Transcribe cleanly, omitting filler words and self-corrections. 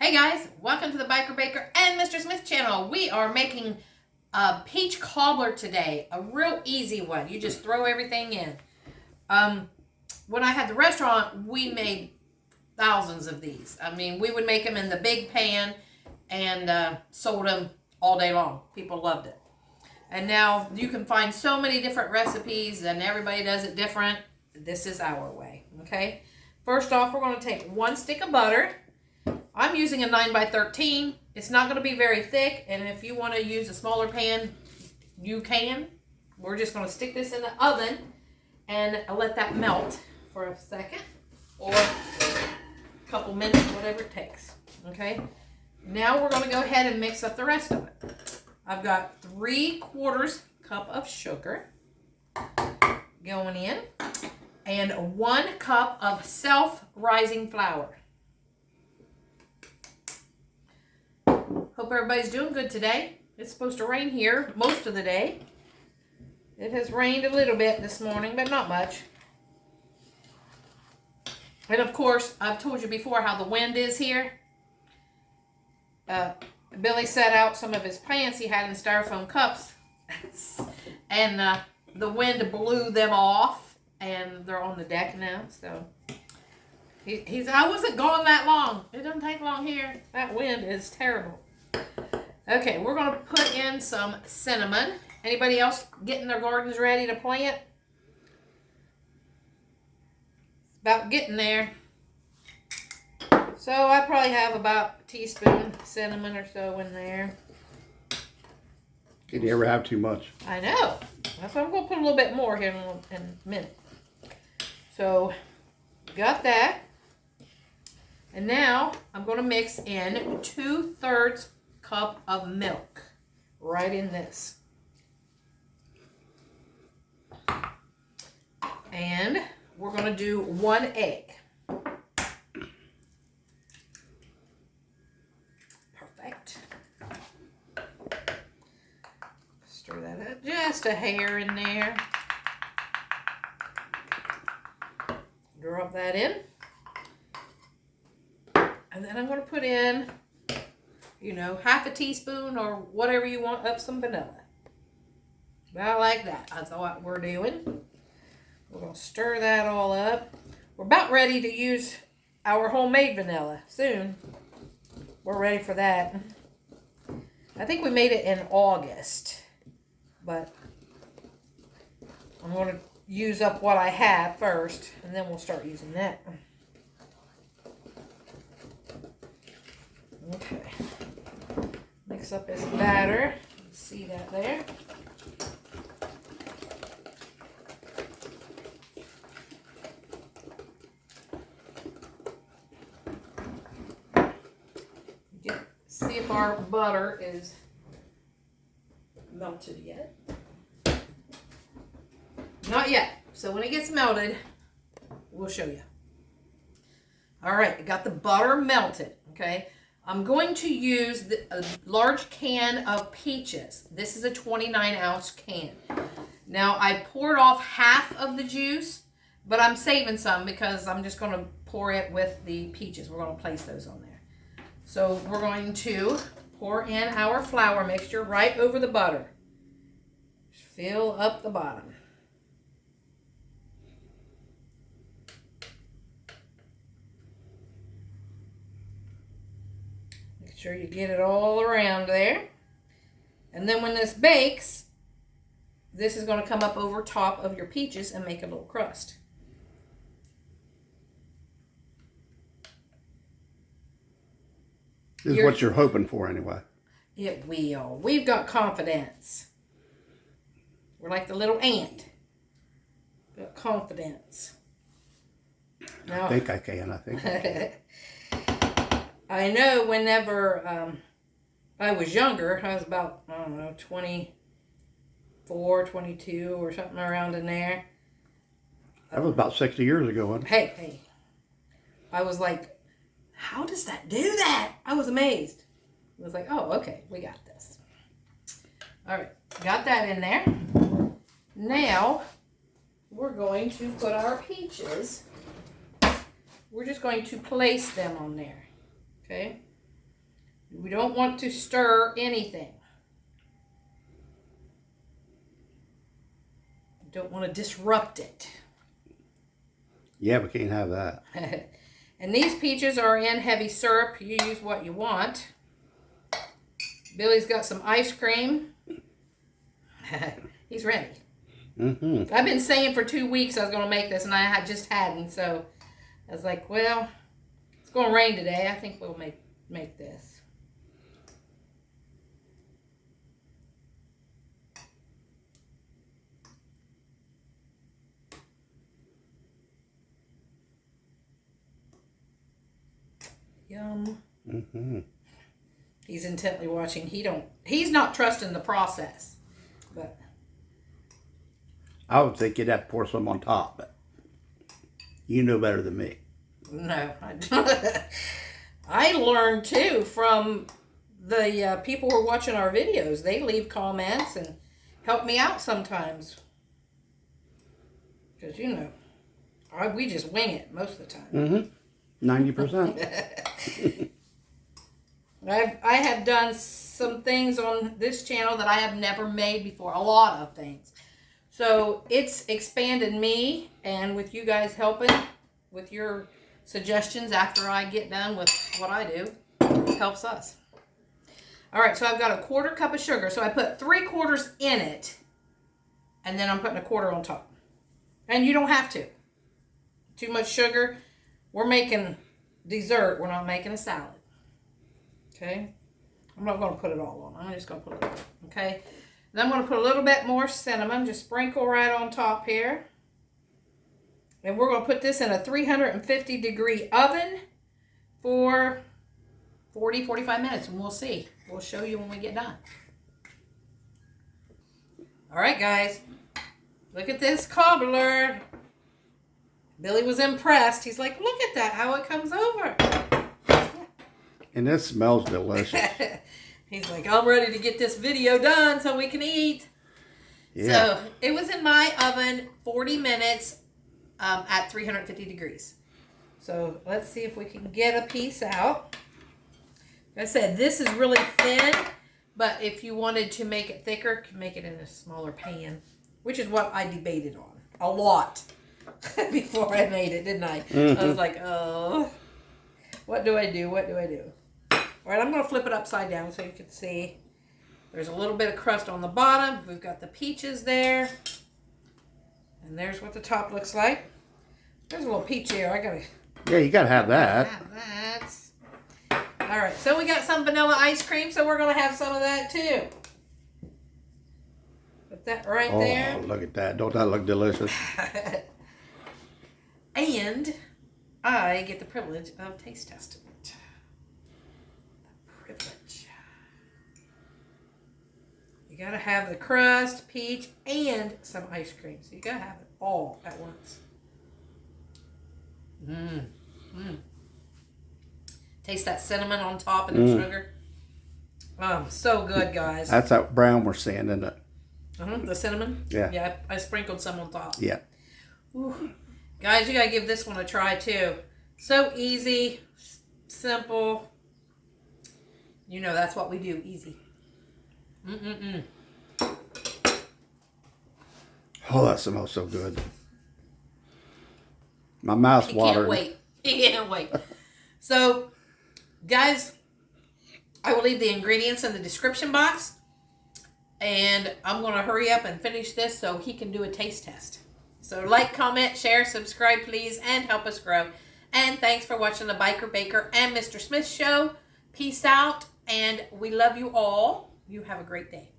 Hey guys, welcome to the Biker Baker and Mr. Smith channel. We are making a peach cobbler today, a real easy one. You just throw everything in. When I had the restaurant, we made thousands of these. I mean, we would make them in the big pan and sold them all day long. People loved it. And now you can find so many different recipes and everybody does it different. This is our way, okay? First off, we're going to take 1 stick of butter. I'm using a 9x13. It's not going to be very thick, and if you want to use a smaller pan, you can. We're just going to stick this in the oven and let that melt for a second or a couple minutes, whatever it takes. Okay? Now we're going to go ahead and mix up the rest of it. I've got 3/4 cup of sugar going in and 1 cup of self-rising flour. Hope everybody's doing good today. It's supposed to rain here most of the day. It has rained a little bit this morning, but not much. And of course, I've told you before how the wind is here. Billy set out some of his plants he had in styrofoam cups. And the wind blew them off. And they're on the deck now. So I wasn't gone that long. It doesn't take long here. That wind is terrible. Okay, we're going to put in some cinnamon. Anybody else getting their gardens ready to plant? It's about getting there. So I probably have about a teaspoon cinnamon or so in there. Can you ever have too much? I know. That's why I'm going to put a little bit more here in a minute. So, got that. And now I'm going to mix in 2/3 cup of milk right in this. And we're going to do 1 egg. Perfect. Stir that up just a hair in there. Drop that in. And then I'm going to put in, you know, 1/2 teaspoon or whatever you want of some vanilla. About like that. That's what we're doing. We're going to stir that all up. We're about ready to use our homemade vanilla soon. We're ready for that. I think we made it in August. But I'm going to use up what I have first, and then we'll start using that. Okay. Mix up this batter. See that there? See if our butter is melted yet. Not yet. So when it gets melted, we'll show you. All right, I got the butter melted, okay? I'm going to use a large can of peaches. This is a 29-ounce can. Now, I poured off half of the juice, but I'm saving some because I'm just going to pour it with the peaches. We're going to place those on there. So we're going to pour in our flour mixture right over the butter. Fill up the bottom. Make sure you get it all around there. And then when this bakes, this is going to come up over top of your peaches and make a little crust. This is what you're hoping for anyway. It will. We've got confidence. We're like the little ant. Got confidence. Now, I think I can. I think I can. I know whenever I was younger, I was about, I don't know, 24, 22 or something around in there. That was about 60 years ago, wasn't it? Hey. I was like, how does that do that? I was amazed. I was like, oh, okay, we got this. All right, got that in there. Now, we're going to put our peaches, we're just going to place them on there, okay? We don't want to stir anything. Don't want to disrupt it. Yeah, we can't have that. And these peaches are in heavy syrup. You use what you want. Billy's got some ice cream. He's ready. Mm-hmm. I've been saying for 2 weeks I was going to make this, and I just hadn't. So I was like, well, it's going to rain today. I think we'll make this. Yum. Mm-hmm. He's intently watching. He's not trusting the process. But I would think you'd have to pour some on top, but you know better than me. no, I don't. I learned too from the people who are watching our videos. They leave comments and help me out sometimes. Because, we just wing it most of the time. Mm-hmm. 90%. I have done some things on this channel that I have never made before. A lot of things. So it's expanded me, and with you guys helping with your suggestions after I get done with what I do, it helps us. All right, so I've got a 1/4 cup of sugar. So I put 3/4 in it, and then I'm putting 1/4 on top. And you don't have to. Too much sugar. We're making dessert. We're not making a salad. Okay? I'm not going to put it all on. I'm just going to put it on. Okay? Then I'm going to put a little bit more cinnamon. Just sprinkle right on top here. And we're going to put this in a 350-degree oven for 40-45 minutes. And we'll see. We'll show you when we get done. All right, guys. Look at this cobbler. Billy was impressed. He's like, look at that, how it comes over. And this smells delicious. He's like, I'm ready to get this video done so we can eat. Yeah. So it was in my oven 40 minutes at 350 degrees. So let's see if we can get a piece out. Like I said, this is really thin, but if you wanted to make it thicker, you can make it in a smaller pan, which is what I debated on a lot before I made it, didn't I? Mm-hmm. I was like, oh, what do I do? What do I do? All right, I'm going to flip it upside down so you can see. There's a little bit of crust on the bottom. We've got the peaches there. And there's what the top looks like. There's a little peach here. Yeah, you got to have that. All right, so we got some vanilla ice cream, so we're going to have some of that too. Put that right there. Oh, look at that. Don't that look delicious? And I get the privilege of taste testing it. The privilege. You gotta have the crust, peach, and some ice cream. So you gotta have it all at once. Taste that cinnamon on top and the sugar. So good, guys. That's that brown we're seeing, isn't it? The cinnamon? Yeah. Yeah, I sprinkled some on top. Yeah. Ooh. Guys, you gotta give this one a try too. So easy, simple. That's what we do, easy. Oh, that smells so good. My mouth's watering. Can't wait. So, guys, I will leave the ingredients in the description box. And I'm going to hurry up and finish this so he can do a taste test. So like, comment, share, subscribe, please, and help us grow. And thanks for watching the Biker Baker and Mr. Smith show. Peace out, and we love you all. You have a great day.